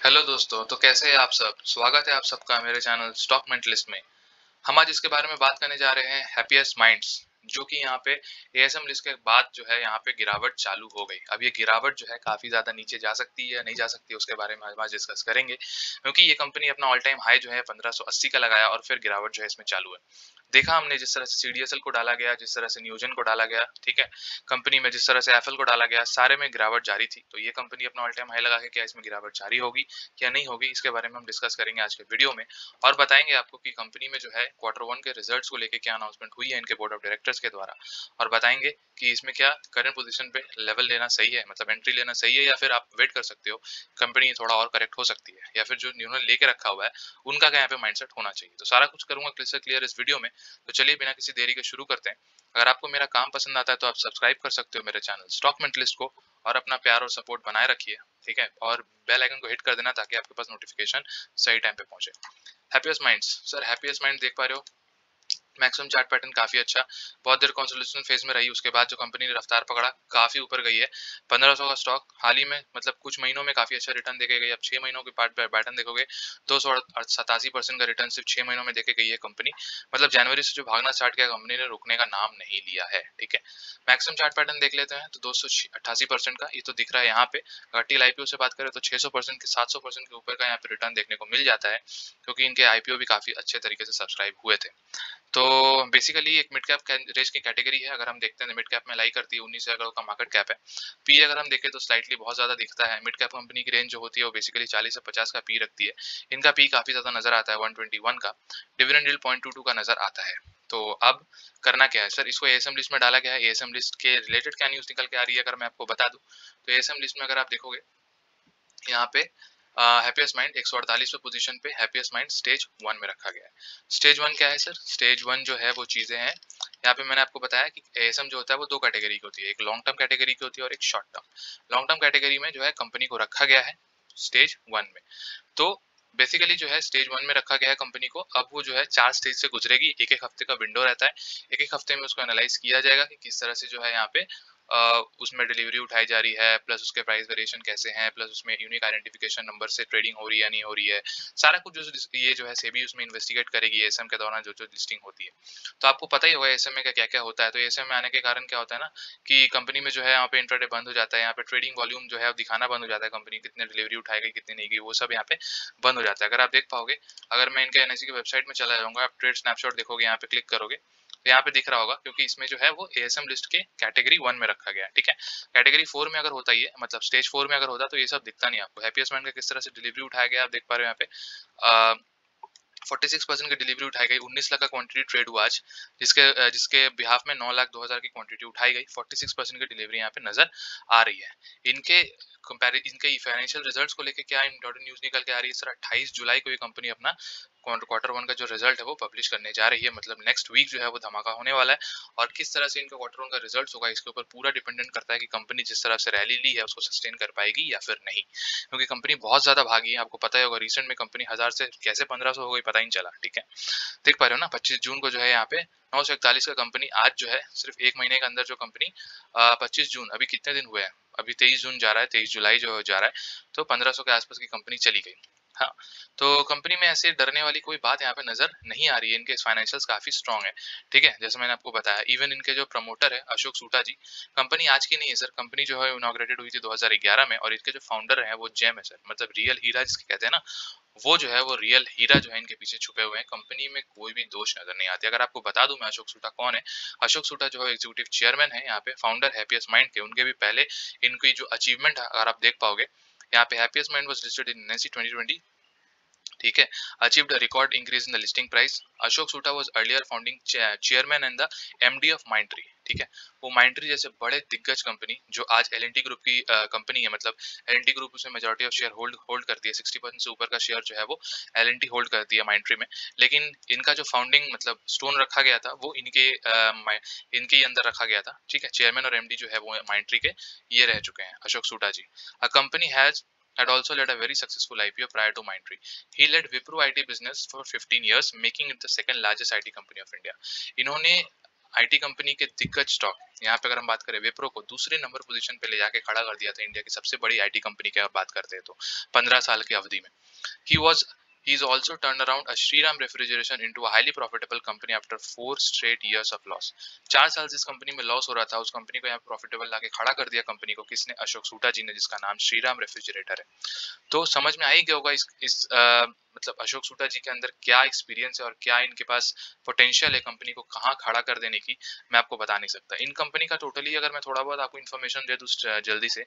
Hello दोस्तों, तो कैसे हैं आप सब। स्वागत है आप सबका मेरे चैनल स्टॉक मेंटलिस्ट में। हम आज इसके बारे में बात करने जा रहे हैं हैप्पीएस्ट माइंड्स, जो कि यहाँ पे एएसएम लिस्ट के बाद जो है यहाँ पे गिरावट चालू हो गई। अब ये गिरावट जो है काफी ज्यादा नीचे जा सकती है या नहीं जा सकती है, उसके बारे में आज डिस्कस करेंगे, क्योंकि ये कंपनी अपना ऑल टाइम हाई जो है 1580 का लगाया और फिर गिरावट जो है इसमें चालू है। देखा हमने जिस तरह से सीडीएसएल को डाला गया, जिस तरह से नियोजन को डाला गया, ठीक है, कंपनी में जिस तरह से एफएल को डाला गया, सारे में गिरावट जारी थी। तो ये कंपनी अपना ऑल टाइम हाई लगा के क्या इसमें गिरावट जारी होगी या नहीं होगी, इसके बारे में हम डिस्कस करेंगे आज के वीडियो में। और बताएंगे आपको कि कंपनी में जो है क्वार्टर वन के रिजल्ट्स को लेके क्या अनाउंसमेंट हुई है इनके बोर्ड ऑफ डायरेक्टर्स के द्वारा, और बताएंगे कि इसमें क्या करंट पोजीशन पे लेवल लेना सही है, मतलब एंट्री लेना सही है, या फिर आप वेट कर सकते हो, कंपनी थोड़ा और करेक्ट हो सकती है, या फिर जो इन्होंने लेके रखा हुआ है उनका क्या यहाँ पे माइंडसेट होना चाहिए। तो सारा कुछ करूंगा क्लियर इस वीडियो में। तो चलिए बिना किसी देरी के शुरू करते हैं। अगर आपको मेरा काम पसंद आता है तो आप सब्सक्राइब कर सकते हो मेरे चैनल स्टॉक मेंटलिस्ट को, और अपना प्यार और सपोर्ट बनाए रखिए, ठीक है, और बेल आइकन को हिट कर देना ताकि आपके पास नोटिफिकेशन सही टाइम पे पहुंचे। Happiest minds, sir happiest mind देख पा रहे हो, मैक्सिमम चार्ट पैटर्न काफी अच्छा, बहुत देर कंसोलिडेशन फेज में रही, उसके बाद जो कंपनी ने रफ्तार पकड़ा काफी ऊपर गई है। 1500 का स्टॉक हाल ही में मतलब कुछ महीनों में काफी अच्छा रिटर्न देके गई। अब 6 महीनों के पैटर्न देखोगे 287% का रिटर्न सिर्फ 6 महीनों में देके गई है कंपनी। मतलब जनवरी से जो भागना स्टार्ट किया कंपनी ने, रुकने का नाम नहीं लिया है, ठीक है। मैक्सिमम चार्ट पैटर्न देख लेते हैं तो 288% का ये तो दिख रहा है यहाँ पे। घटियल आईपीओ से बात करें तो 600% के 700% के ऊपर का यहाँ पे रिटर्न देखने को मिल जाता है, क्योंकि इनके आईपीओ भी काफी अच्छे तरीके से सब्सक्राइब हुए थे। तो बेसिकली एक मिड कैप रेंज की कैटेगरी है। अगर हम देखते हैं मिड कैप में लाई करती है, 19,000 करोड़ का मार्केट कैप है। पी अगर हम देखें तो स्लाइटली बहुत ज्यादा दिखता है। मिड कैप कंपनी की रेंज जो होती है वो बेसिकली 40 से 50 का पी रखती है। इनका पी काफी ज्यादा नजर आता है 121 का। डिविडेंड यील्ड 0.22 का नजर आता है। तो अब करना क्या है सर, इसको एएसएम लिस्ट में डाला गया है। एएसएम लिस्ट के रिलेटेड क्या न्यूज निकल के आ रही है अगर मैं आपको बता दूं, तो एएसएम लिस्ट में अगर आप देखोगे यहाँ पे हैप्पीएस्ट माइंड 148वें पोजीशन पे हैप्पीएस्ट माइंड स्टेज 1 में रखा गया है। स्टेज 1 क्या है सर, स्टेज 1 जो है वो चीजें हैं, यहाँ पे मैंने आपको बताया कि एएसएम जो होता है वो दो कैटेगरी की होती है, एक लॉन्ग टर्म कैटेगरी की होती है और एक short term. Long term category में जो है कंपनी को रखा गया है स्टेज 1 में। तो बेसिकली जो है स्टेज 1 में रखा गया है कंपनी को। अब वो जो है 4 स्टेज से गुजरेगी, एक एक हफ्ते का विंडो रहता है। एक एक हफ्ते में उसको एनालाइज किया जाएगा कि किस तरह से जो है यहाँ पे उसमें डिलीवरी उठाई जा रही है, प्लस उसके प्राइस वेरिएशन कैसे हैं, प्लस उसमें यूनिक आइडेंटिफिकेशन नंबर से ट्रेडिंग हो रही है या नहीं हो रही है। सारा कुछ जो ये जो है सेबी उसमें इन्वेस्टिगेट करेगी एएसएम के दौरान जो जो लिस्टिंग होती है। तो आपको पता ही होगा एएसएम में क्या क्या होता है। तो एएसएम में आने के कारण क्या होता है ना, कि कंपनी में जो है यहाँ पे इंट्राडे बंद हो जाता है, यहाँ पे ट्रेडिंग वॉल्यूम जो है दिखाना बंद हो जाता है, कंपनी कितने डिलीवरी उठाई गई कितनी नहीं गई वो सब यहाँ पे बंद हो जाता है। अगर आप देख पाओगे, अगर मैं इनके एनएससी की वेबसाइट में चला जाऊंगा, आप ट्रेड स्नैपशॉट देखोगे, यहाँ पे क्लिक करोगे तो यहाँ पे दिख रहा होगा, क्योंकि इसमें जो है वो एएसएम लिस्ट के कैटेगरी 1 में रखा गया है, ठीक है। कैटेगरी 4 में अगर होता ही है, मतलब स्टेज 4 में अगर होता तो ये सब दिखता नहीं आपको। हैप्पीएस्ट माइंड का किस तरह से डिलीवरी उठाया गया आप देख पा रहे हो यहाँ पे। 46% की डिलीवरी उठाई गई, 19 लाख का क्वांटिटी ट्रेड हुआ आज, जिसके बिहाफ में 9,02,000 की क्वांटिटी उठाई गई। 46% की डिलीवरी यहाँ पे नजर आ रही है। इनके इनके फाइनेंशियल रिजल्ट्स को लेके क्या इंपॉर्टेंट न्यूज निकल के आ रही है सर, 28 जुलाई को ये कंपनी अपना क्वार्टर 1 का जो रिजल्ट है वो पब्लिश करने जा रही है। मतलब नेक्स्ट वीक जो है वो धमाका होने वाला है। और किस तरह से इनका क्वार्टर 1 का रिजल्ट होगा इसके ऊपर पूरा डिपेंडेंट करता है कि कंपनी जिस तरह से रैली ली है उसको सस्टेन कर पाएगी या फिर नहीं, क्योंकि कंपनी बहुत ज्यादा भागी है। आपको पता ही होगा रिसेंट में कंपनी 1000 से कैसे 1500 हो गई पता ही नहीं चला, ठीक है। देख पा रहे हो ना, 25 जून को जो है यहाँ पे 941 का कंपनी आज जो है सिर्फ एक महीने के अंदर जो कंपनी 25 जून, अभी कितने दिन हुए हैं, अभी 23 जून जा रहा है, 23 जुलाई जो जा रहा है, तो 1500 के आसपास की कंपनी चली गई। हाँ, तो कंपनी में ऐसे डरने वाली कोई बात यहाँ पे नजर नहीं आ रही है। इनके फाइनेंशियल्स काफी स्ट्रांग है, ठीक है, जैसे मैंने आपको बताया। इवन इनके जो प्रमोटर है अशोक सूटा जी, कंपनी आज की नहीं है सर, कंपनी जो है इनॉग्रेटेड हुई थी 2011 में, और इनके जो फाउंडर है वो जेम है सर, मतलब रियल हीरा जिसके कहते हैं ना, वो जो है वो रियल हीरा जो है इनके पीछे छुपे हुए हैं। कंपनी में कोई भी दोष नजर नहीं आती। अगर आपको बता दूं मैं अशोक सूटा कौन है, अशोक सूटा जो है एग्जीक्यूटिव चेयरमैन है यहाँ पे, फाउंडर हैप्पीएस्ट माइंड के। उनके भी पहले इनकी जो अचीवमेंट है अगर आप देख पाओगे, यहाँ पे Happiest Minds was listed in NSE 2020, ठीक है, achieved a record increase in the listing price. Ashok Soota was earlier founding chairman and the MD of Mindtree, ठीक है। वो माइंडट्री जैसे बड़े दिग्गज कंपनी जो आज एलएनटी ग्रुप की कंपनी है, मतलब एलएनटी ग्रुप उसमें मेजॉरिटी ऑफ शेयर होल्ड करती है, 60% से ऊपर का शेयर जो है वो एलएनटी होल्ड करती है माइंडट्री में। लेकिन इनका जो फाउंडिंग मतलब स्टोन रखा गया था वो इनके ही अंदर रखा गया था, ठीक है। चेयरमैन और एमडी जो है वो माइंडट्री के ये रह चुके हैं Ashok Soota ji. A company has had also led a very successful IPO prior to Mindtree. He led Wipro IT business for 15 years, making it the second largest IT company of India. इन्होंने IT company के दिग्गज stock, यहाँ पे अगर हम बात करें विप्रो को दूसरे नंबर पोजीशन पे ले जाके खड़ा कर दिया था इंडिया की सबसे बड़ी आईटी कंपनी की अगर बात करते हैं तो 15 साल की अवधि में। He was he's also turned around a Shriram Refrigeration into a highly profitable company after 4 straight years of loss। 4 साल जिस कंपनी में लॉस हो रहा था उस कंपनी को यहाँ प्रॉफिटेबल लाके खड़ा कर दिया कंपनी को किसने? अशोक सूटा जी ने, जिसका नाम श्रीराम रेफ्रिजरेटर है। तो समझ में आ ही गया होगा इस मतलब अशोक सूटा जी के अंदर क्या एक्सपीरियंस है और क्या इनके पास पोटेंशियल है कंपनी को कहाँ खड़ा कर देने की, मैं आपको बता नहीं सकता। इन कंपनी का टोटली अगर मैं थोड़ा बहुत आपको इन्फॉर्मेशन दे दूँ जल्दी से,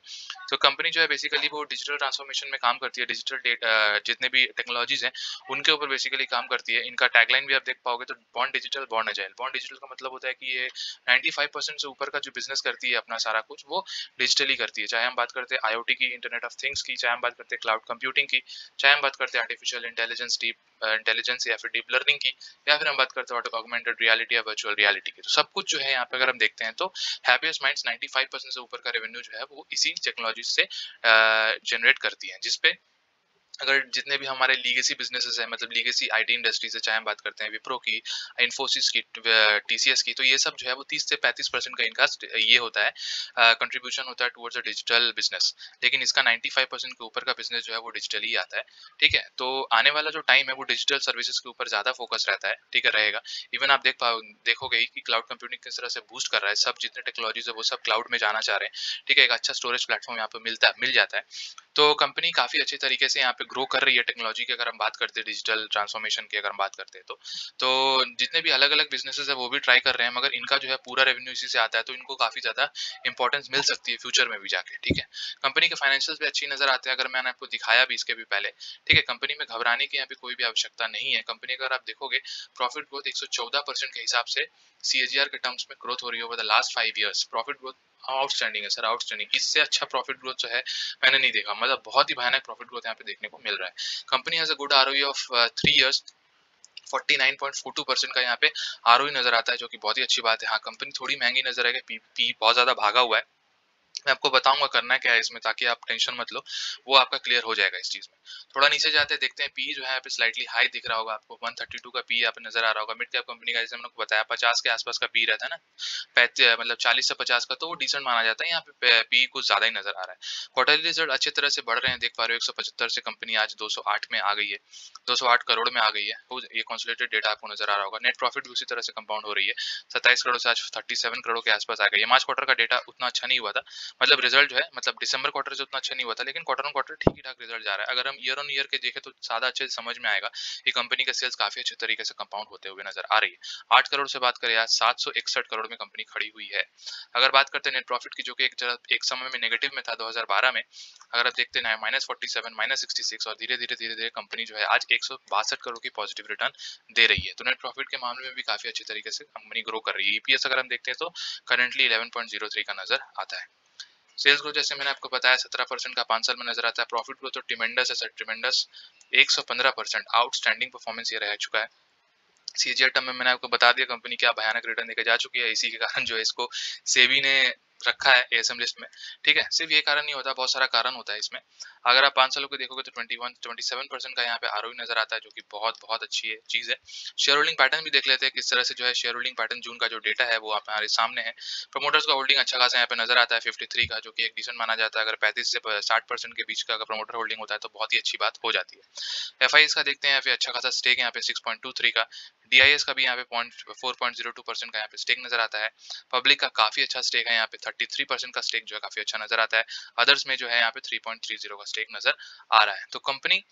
तो कंपनी जो है बेसिकली वो डिजिटल ट्रांसफॉर्मेशन में काम करती है। डिजिटल डेटा जितने भी टेक्नोलॉजीज हैं उनके ऊपर बेसिकली काम करती है। इनका टैगलाइन भी आप देख पाओगे तो bond digital bond agile. Bond digital का मतलब होता है कि ये 95% से ऊपर का जो बिजनेस करती है अपना सारा कुछ वो डिजिटली करती है। चाहे हम बात करते हैं आईओटी की, इंटरनेट ऑफ थिंग्स की, चाहे हम बात करते हैं क्लाउड कंप्यूटिंग की, चाहे हम बात करते हैं आर्टिफिशियल इंटेलिजेंस, डीप इंटेलिजेंस या फिर डीप लर्निंग की, या फिर हम बात करते हैं ऑगमेंटेड रियलिटी या वर्चुअल रियलिटी की। तो सब कुछ जो है यहाँ पे अगर हम देखते हैं तो हैप्पीएस्ट माइंड्स 95% से ऊपर का रेवेन्यू जो है वो इसी टेक्नोलॉजी से जनरेट करती है। जिसपे अगर जितने भी हमारे लीगेसी बिजनेसेस हैं, मतलब लीगेसी आईटी इंडस्ट्रीज है, चाहे हम बात करते हैं विप्रो की, इन्फोसिस की, टीसीएस की, तो ये सब जो है वो 30 से 35% का इनका ये होता है, कंट्रीब्यूशन होता है टुवर्ड्स अ डिजिटल बिजनेस। लेकिन इसका 95% के ऊपर का बिजनेस जो है वो डिजिटली आता है। ठीक है, तो आने वाला जो टाइम है वो डिजिटल सर्विसेज के ऊपर ज्यादा फोकस रहता है। ठीक है, रहेगा। इवन आप देखोगे ही कि क्लाउड कंप्यूटिंग किस तरह से बूस्ट कर रहा है, सब जितने टेक्नोलॉजीज है वो सब क्लाउड में जाना चाह रहे हैं। ठीक है, एक अच्छा स्टोरेज प्लेटफॉर्म यहाँ पे मिल जाता है। तो कंपनी काफ़ी अच्छे तरीके से यहाँ पे ग्रो कर रही है टेक्नोलॉजी की अगर हम बात करते हैं, डिजिटल ट्रांसफॉर्मेशन की अगर हम बात करते हैं तो जितने भी अलग अलग बिजनेसेस है वो भी ट्राई कर रहे हैं, मगर इनका जो है पूरा रेवेन्यू इसी से आता है, तो इनको काफ़ी ज़्यादा इंपॉर्टेंस मिल सकती है फ्यूचर में भी जाके। ठीक है, कंपनी के फाइनेंशियल्स भी अच्छी नजर आते हैं, अगर मैंने आपको दिखाया भी इसके भी पहले। ठीक है, कंपनी में घबराने की यहाँ पे कोई भी आवश्यकता नहीं है। कंपनी अगर आप देखोगे प्रॉफिट ग्रोथ 114% के हिसाब से सीएजीआर के टर्म्स में ग्रोथ हो रही है over the last 5 years. Profit growth outstanding है सर, आउटस्टैंडिंग। इससे अच्छा प्रॉफिट ग्रोथ जो है मैंने नहीं देखा, मतलब बहुत ही भयानक प्रॉफिट ग्रोथ यहाँ पे देखने को मिल रहा है। Company has a good ROE of 3 years, 49.42% का यहाँ पे आरओई नजर आता है, जो कि बहुत ही अच्छी बात है। हाँ, कंपनी थोड़ी महंगी नजर आएगी, पी बहुत ज्यादा भागा हुआ है। मैं आपको बताऊंगा करना क्या है इसमें, ताकि आप टेंशन मत लो, वो आपका क्लियर हो जाएगा इस चीज में। थोड़ा नीचे जाते हैं, देखते हैं पी जो है यहाँ पे स्लाइटली हाई दिख रहा होगा आपको, 132 का पी यहाँ पे नजर आ रहा होगा। मिड कैप कंपनी का जैसे मैंने आपको बताया 50 के आसपास का पी रहता है ना, मतलब 40 से 50 का, तो वो डिसेंट माना जाता है। यहाँ पे पी कुछ ज्यादा ही नजर आ रहा है। क्वार्टरली रिजल्ट अच्छे तरह से बढ़ रहे हैं, देख पा रहे हो 175 से कंपनी आज 208 में आ गई है, 208 करोड़ में आ गई है। ये कंसोलिडेटेड डेटा आपको नजर आ रहा होगा। नेट प्रॉफिट भी उसी तरह से कंपाउंड हो रही है, 27 करोड़ से आज 37 करोड़ के आसपास आ गई है। मार्च क्वार्टर का डेटा उतना अच्छा नहीं हुआ था, मतलब रिजल्ट जो है, मतलब दिसंबर क्वार्टर से उतना अच्छा नहीं हुआ था, लेकिन क्वार्टर ऑन क्वार्टर ठीक ही ठाक रिजल्ट जा रहा है। अगर हम ईयर ऑन ईयर के देखें तो ज्यादा अच्छे से समझ में आएगा कि कंपनी का सेल्स काफी अच्छे तरीके से कंपाउंड होते हुए नजर आ रही है। 8 करोड़ से बात करें आज 761 करोड़ में कंपनी खड़ी हुई है। अगर बात करते हैं नेट प्रॉफिट की, जो कि एक समय में नेगेटिव में था 2012 में, अगर आप देखते हैं -47 -66, और धीरे धीरे कंपनी जो है आज 162 करोड़ की पॉजिटिव रिटर्न दे रही है। तो नेट प्रॉफिट के मामले में भी काफी अच्छे तरीके से कंपनी ग्रो कर रही है। ईपीएस अगर हम देखते हैं तो करंटली 11.03 का नजर आता है। सेल्स ग्रोथ जैसे मैंने आपको बताया 17% का 5 साल में नजर आता है। प्रॉफिट ग्रोथ तो ट्रिमेंडस है सर, ट्रिमेंडस 115%, आउटस्टैंडिंग परफॉर्मेंस ये रह चुका है। सीजीआर टर्म में मैंने आपको बता दिया कंपनी क्या भयानक रिटर्न देके जा चुकी है, इसी के कारण जो है इसको सेबी ने रखा है एएसएम लिस्ट में। ठीक है, सिर्फ ये कारण नहीं होता, बहुत सारा कारण होता है इसमें। अगर आप 5 सालों को देखोगे तो 27% का यहाँ पे आरओई नजर आता है, जो कि बहुत बहुत अच्छी है चीज है। शेयर होल्डिंग पैटर्न भी देख लेते हैं किस तरह से जो है शेयर होल्डिंग पैटर्न जून का जो डेटा है वो हमारे सामने है। प्रमोटर्स का होल्डिंग अच्छा खासा यहाँ पे नजर आता है 53 का, जो कि एक डिसेंट माना जाता है। अगर 35 से 60% के बीच का अगर प्रमोटर होल्डिंग होता है तो बहुत ही अच्छी बात हो जाती है। एफआईएस का देखते हैं यहाँ पे अच्छा खासा स्टेक यहाँ पे 6.23 का, डीआईएस का भी यहाँ पे 4.02% का यहाँ पे स्टेक नजर आता है। पब्लिक का काफी अच्छा स्टेक है यहाँ पे 33% का स्टेक जो है काफी अच्छा नजर आता है। अदर्स में जो है यहाँ पे 3.30 का स्टेक नजर आ रहा है। तो कंपनी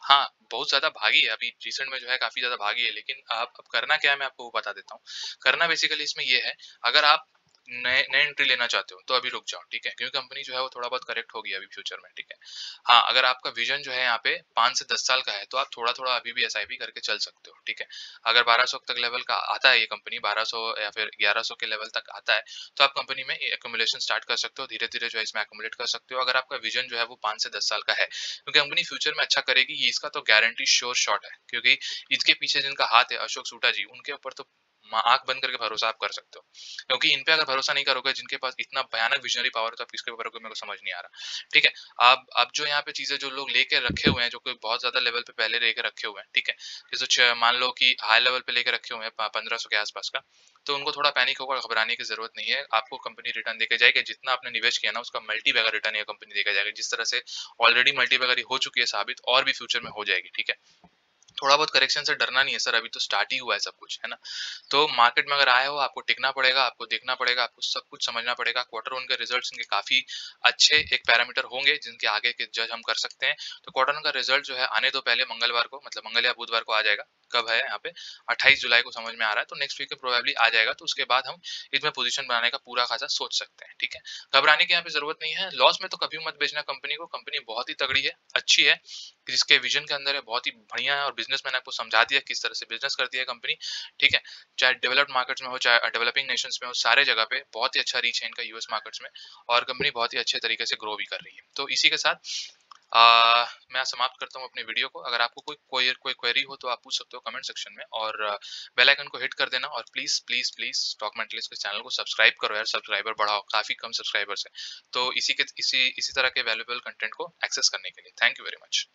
हाँ बहुत ज्यादा भागी है, अभी रिसेंट में जो है काफी ज्यादा भागी है, लेकिन आप अब करना क्या है मैं आपको वो बता देता हूँ। करना बेसिकली इसमें ये है, अगर आप नए नए एंट्री लेना चाहते हो तो अभी रुक जाओ। ठीक है, क्योंकि कंपनी जो है वो थोड़ा बहुत करेक्ट होगी अभी फ्यूचर में। ठीक है, हाँ अगर आपका विजन जो है यहाँ पे 5 से 10 साल का है तो आप थोड़ा थोड़ा अभी भी एसआईपी करके चल सकते हो। ठीक है, अगर 1200 तक लेवल का आता है ये कंपनी, 1200 या फिर 1100 के लेवल तक आता है, तो आप कंपनी में एक्यूमुलेशन स्टार्ट कर सकते हो, धीरे धीरे जो है इसमें एक्यूमुलेट कर सकते हो। अगर आपका विजन जो है वो 5 से 10 साल का है, क्योंकि कंपनी फ्यूचर में अच्छा करेगी ये इसका तो गारंटी श्योर शॉट है, क्योंकि इसके पीछे जिनका हाथ है अशोक सूटा जी, उनके ऊपर तो आंख बंद करके भरोसा आप कर सकते हो, क्योंकि इन पे अगर भरोसा नहीं करोगे, जिनके पास इतना भयानक विजनरी पावर है, तो आप किसके ऊपर करोगे, मेरे को समझ नहीं आ रहा। ठीक है, अब जो यहाँ पे चीजें जो लोग लेके रखे हुए हैं, जो कोई बहुत ज्यादा लेवल पे पहले लेके रखे हुए हैं, ठीक है, जैसे मान लो कि हाई लेवल पे लेके रखे हुए हैं 1500 के आसपास का, तो उनको थोड़ा पैनिक होगा, घबराने की जरूरत नहीं है। आपको कंपनी रिटर्न देके जाएगी, जितना आपने निवेश किया ना उसका मल्टी बैगर रिटर्न ये कंपनी देके जाएगी, जिस तरह से ऑलरेडी मल्टी बैगर हो चुकी है साबित, और भी फ्यूचर में हो जाएगी। ठीक है, थोड़ा बहुत करेक्शन से डरना नहीं है सर, अभी तो स्टार्ट ही हुआ है सब कुछ, है ना। तो मार्केट में अगर आए हो, आपको टिकना पड़ेगा, आपको देखना पड़ेगा, आपको सब कुछ समझना पड़ेगा। क्वार्टर वन के रिजल्ट्स इनके काफी अच्छे एक पैरामीटर होंगे जिनके आगे के जज हम कर सकते हैं। तो क्वार्टर वन का रिजल्ट जो है आने दो पहले, मंगलवार को, मतलब मंगल या बुधवार को आ जाएगा। कब है यहाँ पे, 28 जुलाई को समझ में आ रहा है, तो नेक्स्ट वीक में प्रोबेबली आ जाएगा। तो उसके बाद हम इसमें पोजीशन बनाने का पूरा खासा सोच सकते हैं। ठीक है, घबराने की यहाँ पे जरूरत नहीं है। लॉस में तो कभी मत बेचना कंपनी को, कंपनी बहुत ही तगड़ी है, अच्छी है, जिसके विजन के अंदर है, बहुत ही बढ़िया है, और बिजनेसमैन आपको समझा दिया किस तरह से बिजनेस करती है कंपनी। ठीक है, चाहे डेवलप्ड मार्केट्स में हो, चाहे डेवलपिंग नेशंस में हो, सारे जगह पे बहुत ही अच्छा रीच है इनका यूएस मार्केट्स में, और कंपनी बहुत ही अच्छे तरीके से ग्रो भी कर रही है। तो इसी के साथ मैं समाप्त करता हूँ अपने वीडियो को। अगर आपको कोई क्वेरी हो तो आप पूछ सकते हो कमेंट सेक्शन में, और बेल आइकन को हिट कर देना, और please please please stock mentalist के चैनल को सब्सक्राइब करो यार, सब्सक्राइबर बढ़ाओ, काफी कम सब्सक्राइबर्स है। तो इसी तरह के वैल्यूएबल कंटेंट को एक्सेस करने के लिए थैंक यू वेरी मच।